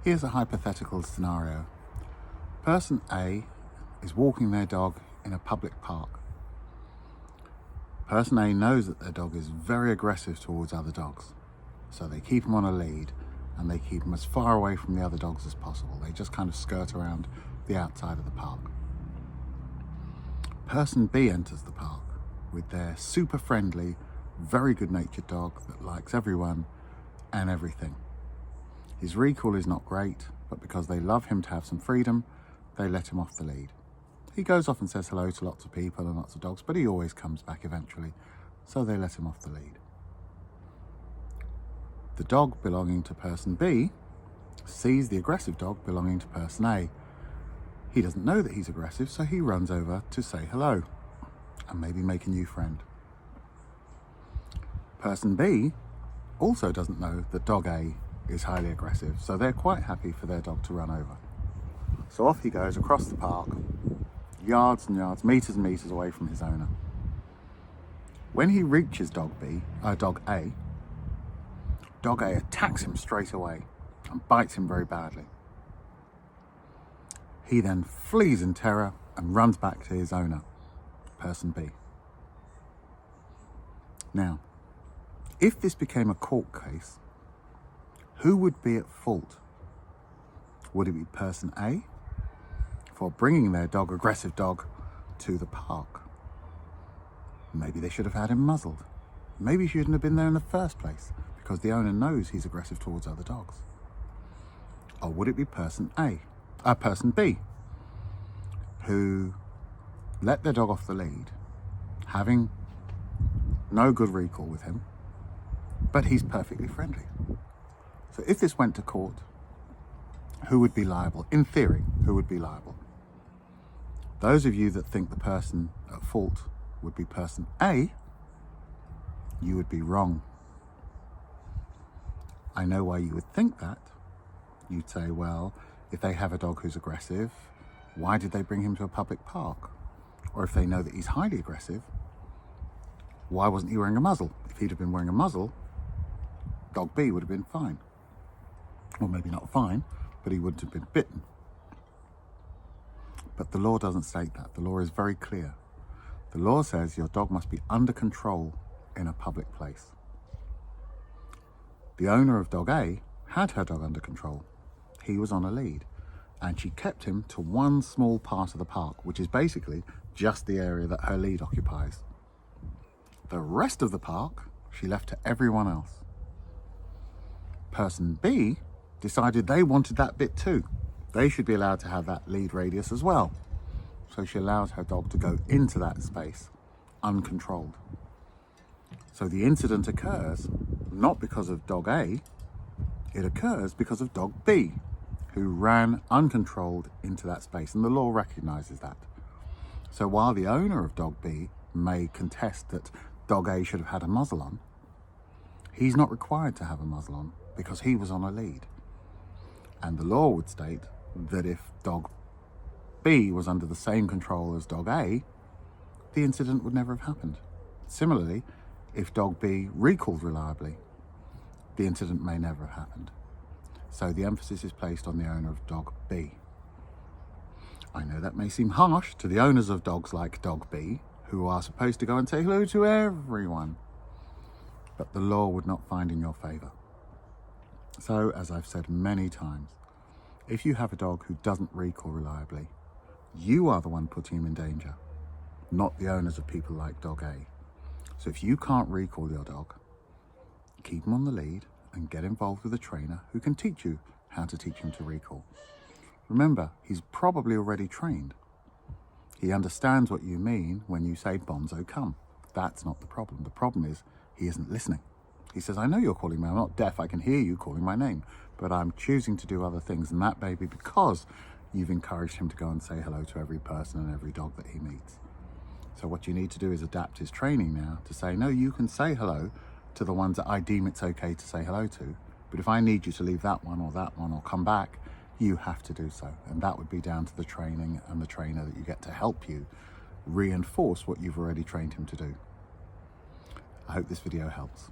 Here's a hypothetical scenario. Person A is walking their dog in a public park. Person A knows that their dog is very aggressive towards other dogs, so they keep him on a lead and they keep him as far away from the other dogs as possible. They just kind of skirt around the outside of the park. Person B enters the park with their super friendly, very good-natured dog that likes everyone and everything. His recall is not great, but because they love him to have some freedom, they let him off the lead. He goes off and says hello to lots of people and lots of dogs, but he always comes back eventually, so they let him off the lead. The dog belonging to person B sees the aggressive dog belonging to person A. He doesn't know that he's aggressive, so he runs over to say hello and maybe make a new friend. Person B also doesn't know that dog A is highly aggressive, so they're quite happy for their dog to run over. So off he goes across the park, yards and yards, meters and meters away from his owner. When he reaches dog A attacks him straight away and bites him very badly. He then flees in terror and runs back to his owner, person B. Now, if this became a court case, who would be at fault? Would it be person A for bringing their aggressive dog to the park? Maybe they should have had him muzzled. Maybe he shouldn't have been there in the first place because the owner knows he's aggressive towards other dogs. Or would it be person B, who let their dog off the lead, having no good recall with him, but he's perfectly friendly? So if this went to court, who would be liable? In theory, who would be liable? Those of you that think the person at fault would be person A, you would be wrong. I know why you would think that. You'd say, well, if they have a dog who's aggressive, why did they bring him to a public park? Or if they know that he's highly aggressive, why wasn't he wearing a muzzle? If he'd have been wearing a muzzle, dog B would have been fine. Or maybe not fine, but he wouldn't have been bitten. But the law doesn't state that. The law is very clear. The law says your dog must be under control in a public place. The owner of dog A had her dog under control. He was on a lead, and she kept him to one small part of the park, which is basically just the area that her lead occupies. The rest of the park she left to everyone else. Person B decided they wanted that bit too. They should be allowed to have that lead radius as well. So she allowed her dog to go into that space uncontrolled. So the incident occurs not because of dog A, it occurs because of dog B, who ran uncontrolled into that space, and the law recognizes that. So while the owner of dog B may contest that dog A should have had a muzzle on, he's not required to have a muzzle on because he was on a lead. And the law would state that if dog B was under the same control as dog A, the incident would never have happened. Similarly, if dog B recalled reliably, the incident may never have happened. So the emphasis is placed on the owner of dog B. I know that may seem harsh to the owners of dogs like dog B, who are supposed to go and say hello to everyone, but the law would not find in your favour. So, as I've said many times, if you have a dog who doesn't recall reliably, you are the one putting him in danger, not the owners of people like dog A. So if you can't recall your dog, keep him on the lead and get involved with a trainer who can teach you how to teach him to recall. Remember, he's probably already trained. He understands what you mean when you say, Bonzo, come. That's not the problem. The problem is he isn't listening. He says, I know you're calling me. I'm not deaf. I can hear you calling my name, but I'm choosing to do other things. And that may be because you've encouraged him to go and say hello to every person and every dog that he meets. So what you need to do is adapt his training now to say, no, you can say hello to the ones that I deem it's okay to say hello to. But if I need you to leave that one or come back, you have to do so. And that would be down to the training and the trainer that you get to help you reinforce what you've already trained him to do. I hope this video helps.